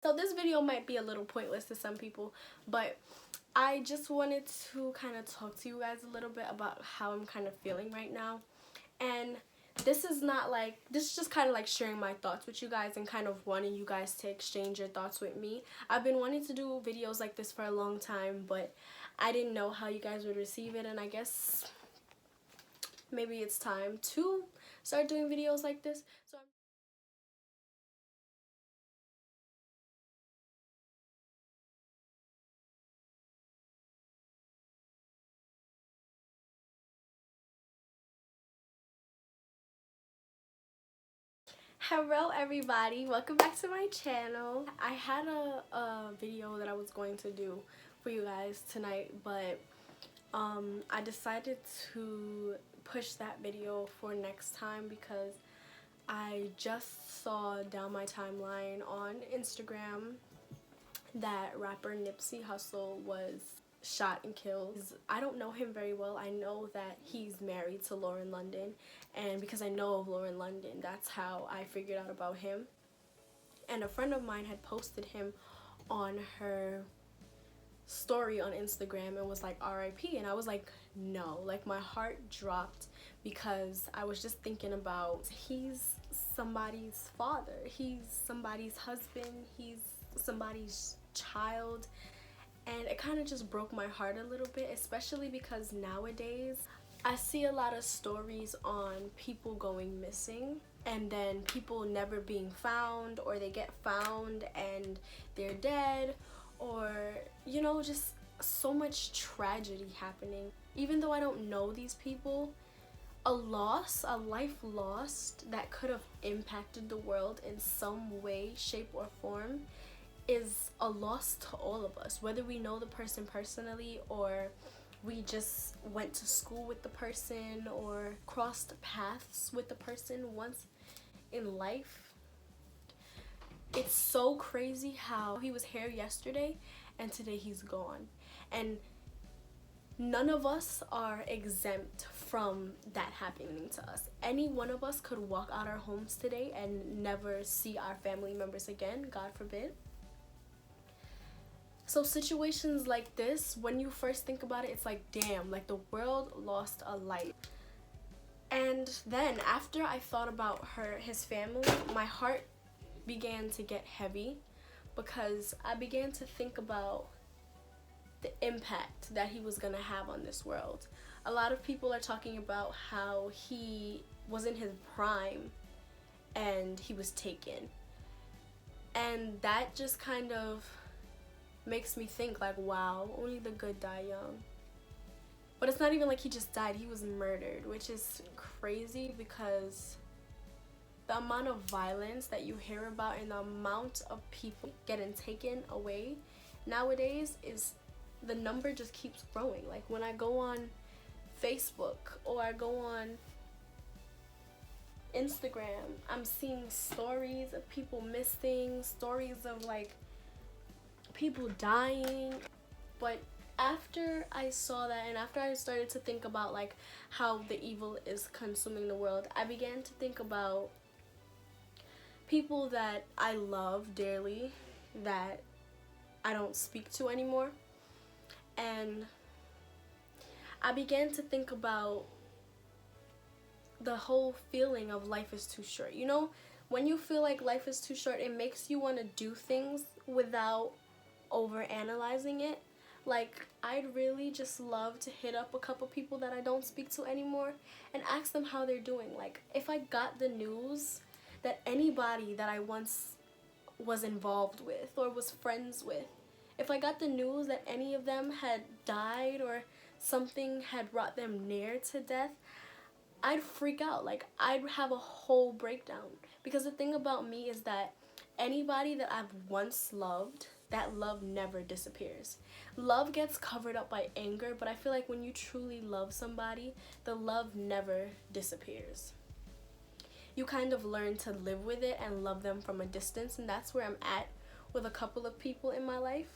So this video might be a little pointless to some people, but I just wanted to kind of talk to you guys a little bit about how I'm kind of feeling right now. And this is just kind of like sharing my thoughts with you guys and kind of wanting you guys to exchange your thoughts with me. I've been wanting to do videos like this for a long time, but I didn't know how you guys would receive it, and I guess maybe it's time to start doing videos like this. Hello everybody, welcome back to my channel. I had a video that I was going to do for you guys tonight, but I decided to push that video for next time because I just saw down my timeline on Instagram that rapper Nipsey Hussle was shot and killed. I don't know him very well. I know that he's married to Lauren London, and because I know of Lauren London, that's how I figured out about him. And a friend of mine had posted him on her story on Instagram and was like RIP, and I was like, no, like my heart dropped because I was just thinking about he's somebody's father, he's somebody's husband, he's somebody's child, and it kind of just broke my heart a little bit, especially because nowadays I see a lot of stories on people going missing and then people never being found, or they get found and they're dead, or you know, just so much tragedy happening. Even though I don't know these people, a life lost that could have impacted the world in some way, shape, or form is a loss to all of us, whether we know the person personally or we just went to school with the person or crossed paths with the person once in life. It's so crazy how he was here yesterday and today he's gone, and none of us are exempt from that happening to us. Any one of us could walk out our homes today and never see our family members again, God forbid. So situations like this, when you first think about it, it's like, damn, like the world lost a life. And then after I thought about his family, my heart began to get heavy because I began to think about the impact that he was gonna have on this world. A lot of people are talking about how he was in his prime and he was taken. And that just kind of makes me think like, wow, only the good die young. But it's not even like he just died, he was murdered, which is crazy because the amount of violence that you hear about and the amount of people getting taken away nowadays, is the number just keeps growing. Like when I go on Facebook or I go on Instagram, I'm seeing stories of people missing, stories of like people dying. But after I saw that and after I started to think about like how the evil is consuming the world, I began to think about people that I love dearly that I don't speak to anymore. And I began to think about the whole feeling of life is too short. You know, when you feel like life is too short, it makes you want to do things without over analyzing it. Like, I'd really just love to hit up a couple people that I don't speak to anymore and ask them how they're doing. Like, if I got the news that anybody that I once was involved with or was friends with, if I got the news that any of them had died or something had brought them near to death, I'd freak out. Like, I'd have a whole breakdown. Because the thing about me is that anybody that I've once loved, that love never disappears. Love gets covered up by anger, but I feel like when you truly love somebody, the love never disappears. You kind of learn to live with it and love them from a distance, and that's where I'm at with a couple of people in my life.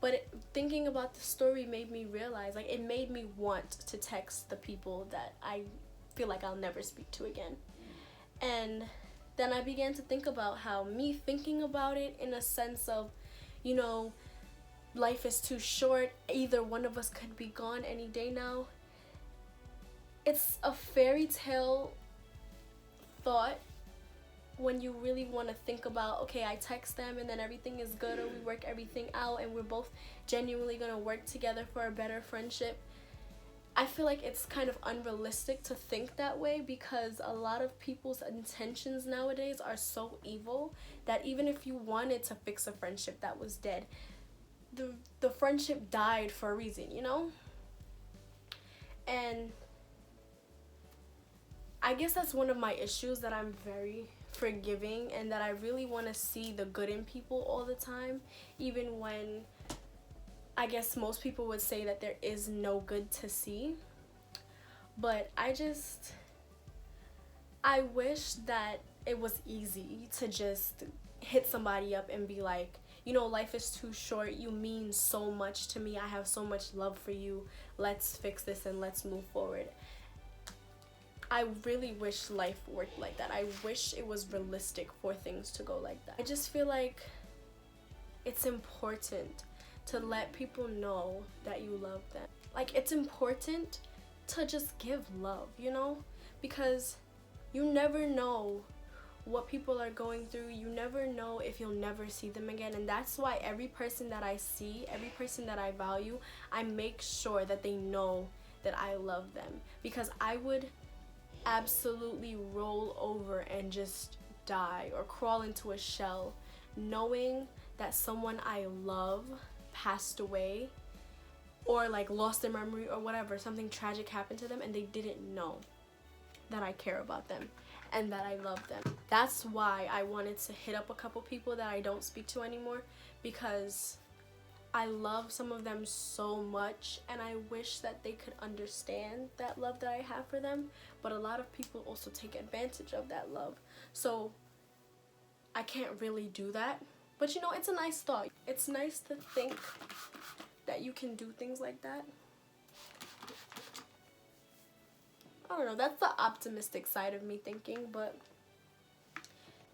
But thinking about the story made me realize, like, it made me want to text the people that I feel like I'll never speak to again. And then I began to think about how me thinking about it in a sense of, you know, life is too short, either one of us could be gone any day now. It's a fairy tale thought when you really want to think about, okay, I text them and then everything is good, or we work everything out and we're both genuinely going to work together for a better friendship. I feel like it's kind of unrealistic to think that way, because a lot of people's intentions nowadays are so evil that even if you wanted to fix a friendship that was dead, the friendship died for a reason, you know? And I guess that's one of my issues, that I'm very forgiving and that I really want to see the good in people all the time, even when I guess most people would say that there is no good to see. But I wish that it was easy to just hit somebody up and be like, you know, life is too short, you mean so much to me, I have so much love for you, let's fix this and let's move forward. I really wish life worked like that. I wish it was realistic for things to go like that. I just feel like it's important to let people know that you love them. Like, it's important to just give love, you know? Because you never know what people are going through. You never know if you'll never see them again. And that's why every person that I see, every person that I value, I make sure that they know that I love them. Because I would absolutely roll over and just die or crawl into a shell knowing that someone I love passed away, or like lost their memory or whatever, something tragic happened to them and they didn't know that I care about them and that I love them. That's why I wanted to hit up a couple people that I don't speak to anymore, because I love some of them so much and I wish that they could understand that love that I have for them. But a lot of people also take advantage of that love, so I can't really do that. But you know, it's a nice thought. It's nice to think that you can do things like that. I don't know, that's the optimistic side of me thinking. But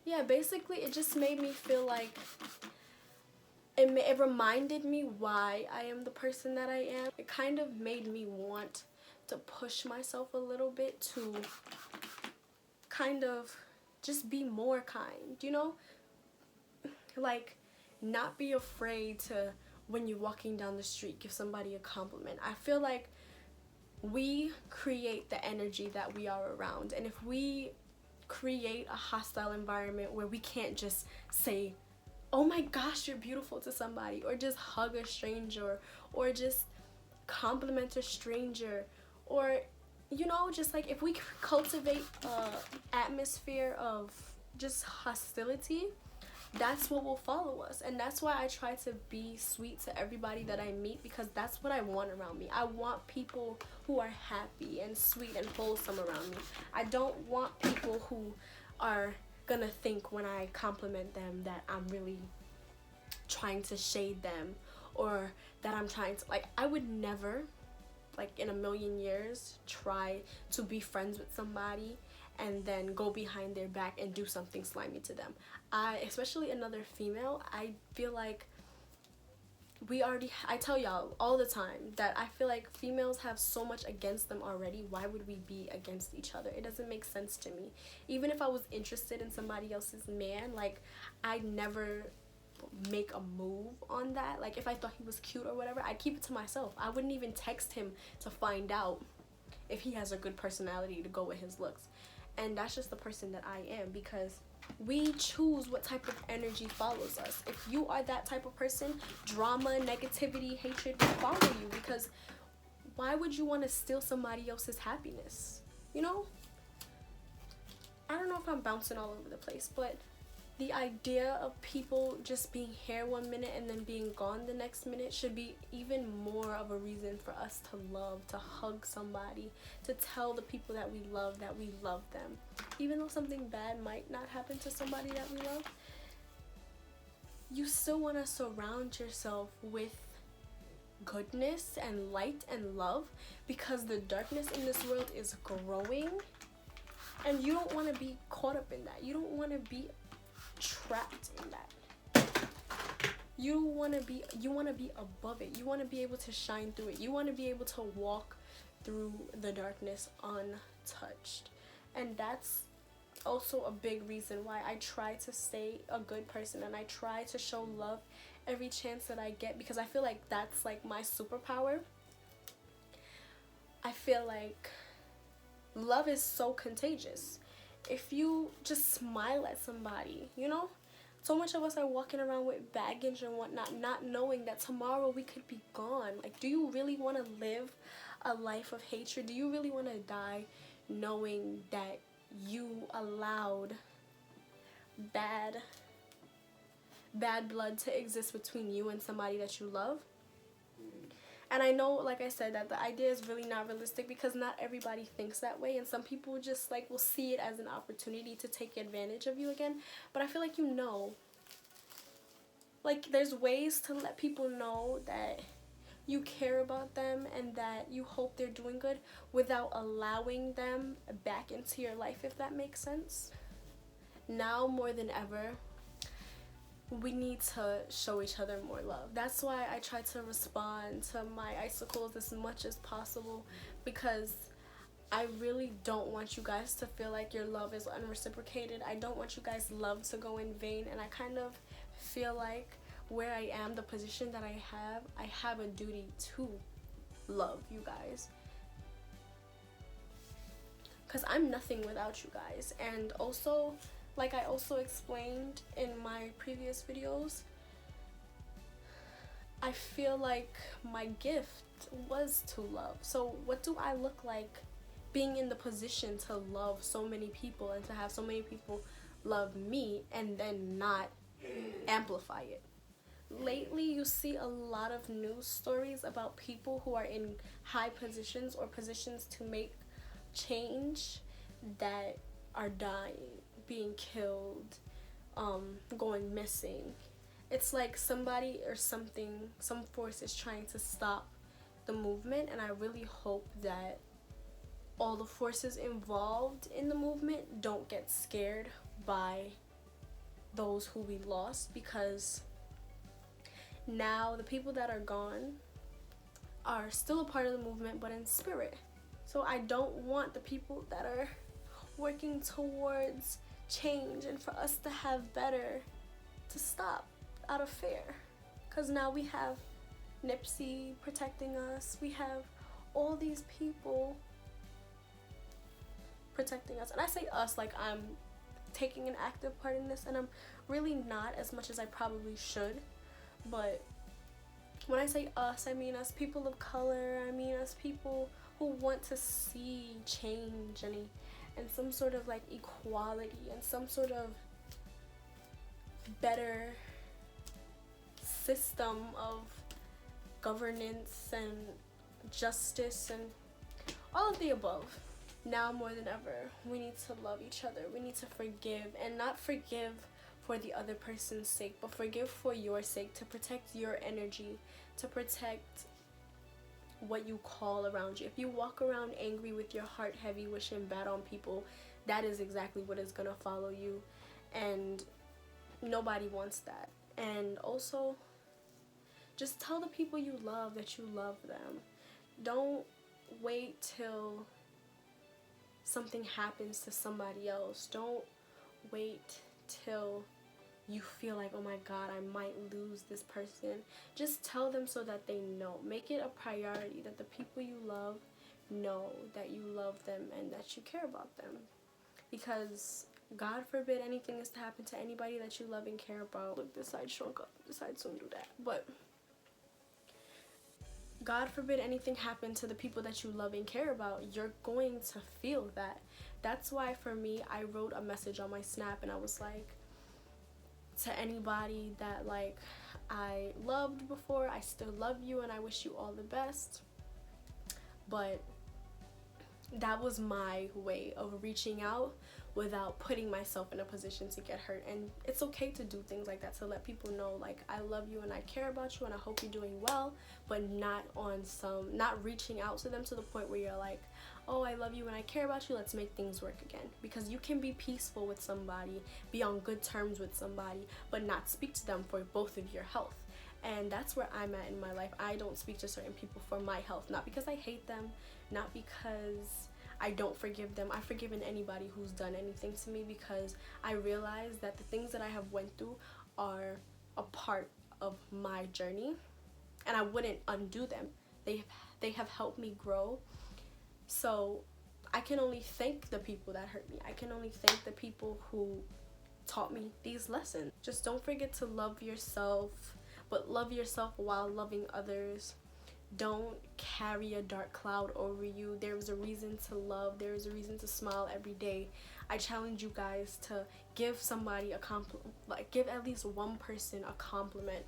yeah, basically it just made me feel like it reminded me why I am the person that I am. It kind of made me want to push myself a little bit to kind of just be more kind, you know? Like, not be afraid to, when you're walking down the street, give somebody a compliment. I feel like we create the energy that we are around, and if we create a hostile environment where we can't just say, oh my gosh, you're beautiful to somebody, or just hug a stranger, or just compliment a stranger, or, you know, just like if we cultivate an atmosphere of just hostility, that's what will follow us. And that's why I try to be sweet to everybody that I meet, because that's what I want around me. I want people who are happy and sweet and wholesome around me. I don't want people who are gonna think when I compliment them that I'm really trying to shade them, or that I'm trying to, like, I would never, like, in a million years, try to be friends with somebody and then go behind their back and do something slimy to them. Especially another female, I feel like I tell y'all all the time that I feel like females have so much against them already. Why would we be against each other? It doesn't make sense to me. Even if I was interested in somebody else's man, like, I'd never make a move on that. Like, if I thought he was cute or whatever, I'd keep it to myself. I wouldn't even text him to find out if he has a good personality to go with his looks. And that's just the person that I am, because we choose what type of energy follows us. If you are that type of person, drama, negativity, hatred will follow you, because why would you want to steal somebody else's happiness? You know? I don't know if I'm bouncing all over the place, but the idea of people just being here one minute and then being gone the next minute should be even more of a reason for us to love, to hug somebody, to tell the people that we love them. Even though something bad might not happen to somebody that we love, you still want to surround yourself with goodness and light and love, because the darkness in this world is growing And you don't want to be caught up in that. You don't want to be trapped in that. You want to be above it. You want to be able to shine through it. You want to be able to walk through the darkness untouched. And that's also a big reason why I try to stay a good person, and I try to show love every chance that I get, because I feel like that's like my superpower. I feel like love is so contagious. If you just smile at somebody, you know, so much of us are walking around with baggage and whatnot, not knowing that tomorrow we could be gone. Like, do you really want to live a life of hatred? Do you really want to die knowing that you allowed bad blood to exist between you and somebody that you love? And I know, like I said, that the idea is really not realistic, because not everybody thinks that way, and some people just like will see it as an opportunity to take advantage of you again. But I feel like, you know, like, there's ways to let people know that you care about them and that you hope they're doing good without allowing them back into your life, if that makes sense. Now more than ever, we need to show each other more love. That's why I try to respond to my icicles as much as possible, because I really don't want you guys to feel like your love is unreciprocated. I don't want you guys' love to go in vain, and I kind of feel like where I am, the position that I have a duty to love you guys, because I'm nothing without you guys. And also, like I also explained in my previous videos, I feel like my gift was to love. So what do I look like being in the position to love so many people and to have so many people love me and then not amplify it? Lately, you see a lot of news stories about people who are in high positions or positions to make change that are dying, being killed, going missing. It's like somebody or something, some force is trying to stop the movement, and I really hope that all the forces involved in the movement don't get scared by those who we lost, because now the people that are gone are still a part of the movement, but in spirit. So I don't want the people that are working towards change and for us to have better to stop out of fear, because now we have Nipsey protecting us, we have all these people protecting us. And I say us like I'm taking an active part in this, and I'm really not, as much as I probably should. But when I say us, I mean us people of color, I mean us people who want to see change and some sort of like equality and some sort of better system of governance and justice and all of the above. Now more than ever, we need to love each other. We need to forgive, and not forgive for the other person's sake, but forgive for your sake, to protect your energy, to protect what you call around you. If you walk around angry with your heart heavy, wishing bad on people, that is exactly what is gonna follow you, and nobody wants that. And also, just tell the people you love that you love them. Don't wait till something happens to somebody else. Don't wait till you feel like, oh my god, I might lose this person. Just tell them so that they know. Make it a priority that the people you love know that you love them and that you care about them. Because God forbid anything is to happen to anybody that you love and care about. Look, this side shrunk up. This side soon do that. But God forbid anything happen to the people that you love and care about. You're going to feel that. That's why for me, I wrote a message on my Snap, and I was like, to anybody that like I loved before, I still love you and I wish you all the best. But that was my way of reaching out without putting myself in a position to get hurt. And it's okay to do things like that, to let people know, like, I love you and I care about you and I hope you're doing well, but not reaching out to them to the point where you're like, oh, I love you and I care about you, let's make things work again. Because you can be peaceful with somebody, be on good terms with somebody, but not speak to them for both of your health. And that's where I'm at in my life. I don't speak to certain people for my health, not because I hate them, not because I don't forgive them. I've forgiven anybody who's done anything to me, because I realize that the things that I have went through are a part of my journey and I wouldn't undo them. They have helped me grow. So I can only thank the people that hurt me. I can only thank the people who taught me these lessons. Just don't forget to love yourself, but love yourself while loving others. Don't carry a dark cloud over you. There's a reason to love. There's a reason to smile every day. I challenge you guys to give somebody a compliment, like give at least one person a compliment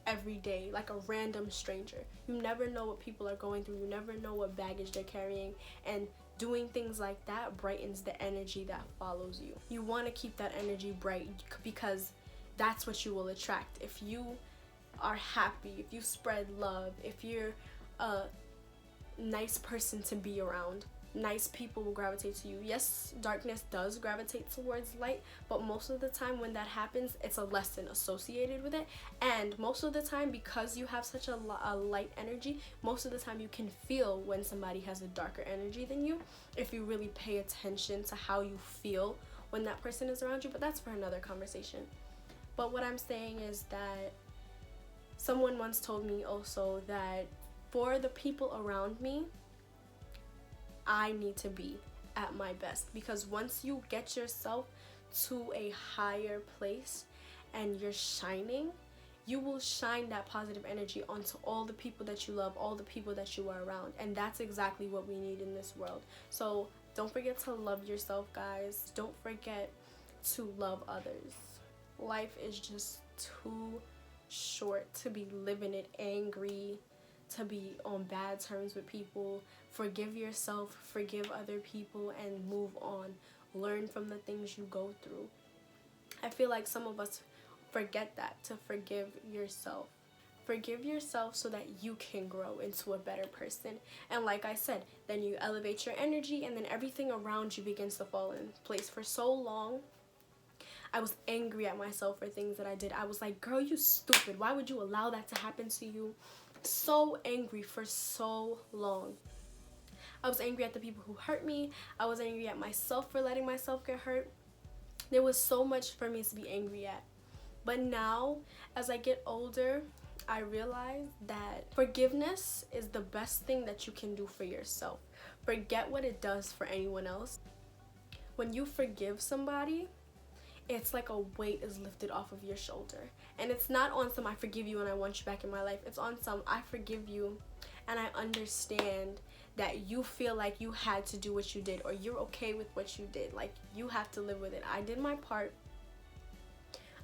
every day, like a random stranger. You never know what people are going through. You never know what baggage they're carrying, and doing things like that brightens the energy that follows you. You want to keep that energy bright, because that's what you will attract. If you are happy, if you spread love, if you're a nice person to be around, nice people will gravitate to you. Yes, darkness does gravitate towards light, but most of the time when that happens, it's a lesson associated with it. And most of the time, because you have such a light energy, most of the time you can feel when somebody has a darker energy than you, if you really pay attention to how you feel when that person is around you. But that's for another conversation. But what I'm saying is that someone once told me also that for the people around me, I need to be at my best, because once you get yourself to a higher place and you're shining, you will shine that positive energy onto all the people that you love, all the people that you are around. And that's exactly what we need in this world. So don't forget to love yourself, guys. Don't forget to love others. Life is just too short to be living it angry, to be on bad terms with people. Forgive yourself, forgive other people, and move on. Learn from the things you go through. I feel like some of us forget that, to forgive yourself. Forgive yourself so that you can grow into a better person. And like I said, then you elevate your energy, and then everything around you begins to fall in place. For so long, I was angry at myself for things that I did. I was like, girl, you stupid. Why would you allow that to happen to you? So angry for so long. I was angry at the people who hurt me. I was angry at myself for letting myself get hurt. There was so much for me to be angry at. But now, as I get older, I realize that forgiveness is the best thing that you can do for yourself. Forget what it does for anyone else. When you forgive somebody, it's like a weight is lifted off of your shoulder. And it's not on some I forgive you and I want you back in my life. It's on some I forgive you and I understand that you feel like you had to do what you did, or you're okay with what you did. Like, you have to live with it. I did my part.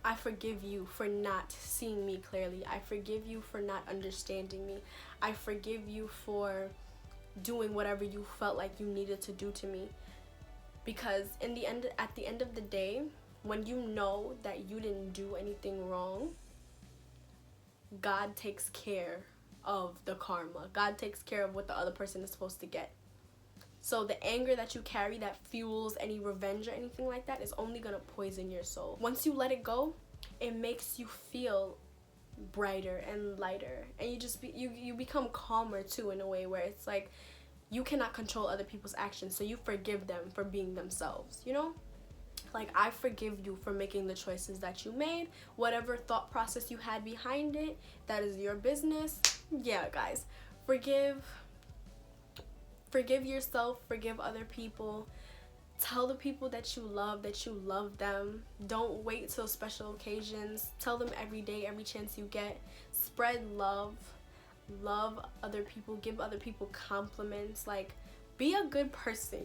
I forgive you for not seeing me clearly. I forgive you for not understanding me. I forgive you for doing whatever you felt like you needed to do to me. Because at the end of the day, when you know that you didn't do anything wrong, God takes care of the karma. God takes care of what the other person is supposed to get. So the anger that you carry that fuels any revenge or anything like that is only gonna poison your soul. Once you let it go, it makes you feel brighter and lighter, and you become calmer too, in a way where it's like you cannot control other people's actions, so you forgive them for being themselves, you know? Like, I forgive you for making the choices that you made. Whatever thought process you had behind it, that is your business. Yeah, guys, forgive yourself, forgive other people. Tell the people that you love them. Don't wait till special occasions. Tell them every day, every chance you get. Spread love. Love other people. Give other people compliments. Like, be a good person.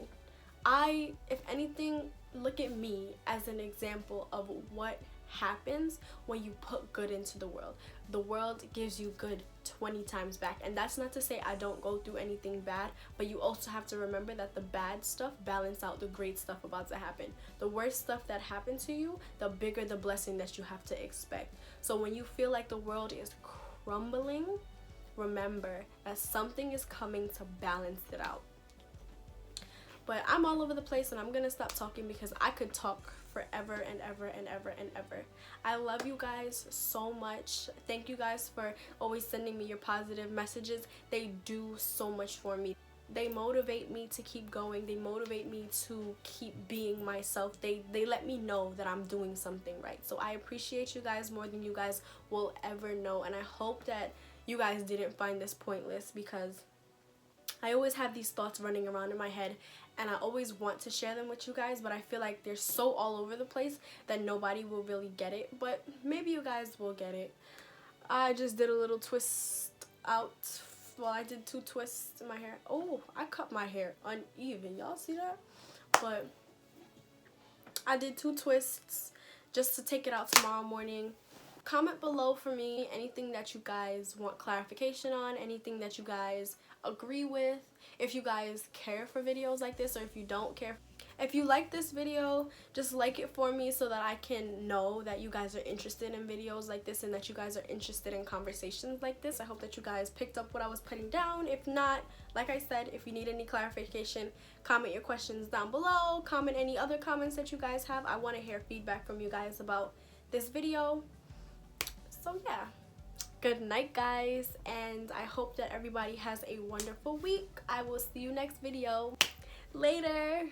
If anything, look at me as an example of what happens when you put good into the world. The world gives you good 20 times back. And that's not to say I don't go through anything bad, but you also have to remember that the bad stuff balance out the great stuff about to happen. The worst stuff that happened to you, the bigger the blessing that you have to expect. So when you feel like the world is crumbling, remember that something is coming to balance it out. But I'm all over the place, and I'm gonna stop talking because I could talk forever and ever and ever and ever. I love you guys so much. Thank you guys for always sending me your positive messages. They do so much for me. They motivate me to keep going. They motivate me to keep being myself. They let me know that I'm doing something right. So I appreciate you guys more than you guys will ever know. And I hope that you guys didn't find this pointless, because I always have these thoughts running around in my head, and I always want to share them with you guys, but I feel like they're so all over the place that nobody will really get it. But maybe you guys will get it. I just did a little twist out. Well, I did 2 twists in my hair. Oh, I cut my hair uneven. Y'all see that? But I did 2 twists just to take it out tomorrow morning. Comment below for me anything that you guys want clarification on, anything that you guys agree with, if you guys care for videos like this, or if you don't care. If you like this video, just like it for me so that I can know that you guys are interested in videos like this and that you guys are interested in conversations like this. I hope that you guys picked up what I was putting down. If not, like I said, if you need any clarification, comment your questions down below. Comment any other comments that you guys have. I want to hear feedback from you guys about this video. So yeah, good night guys, and I hope that everybody has a wonderful week. I will see you next video. Later.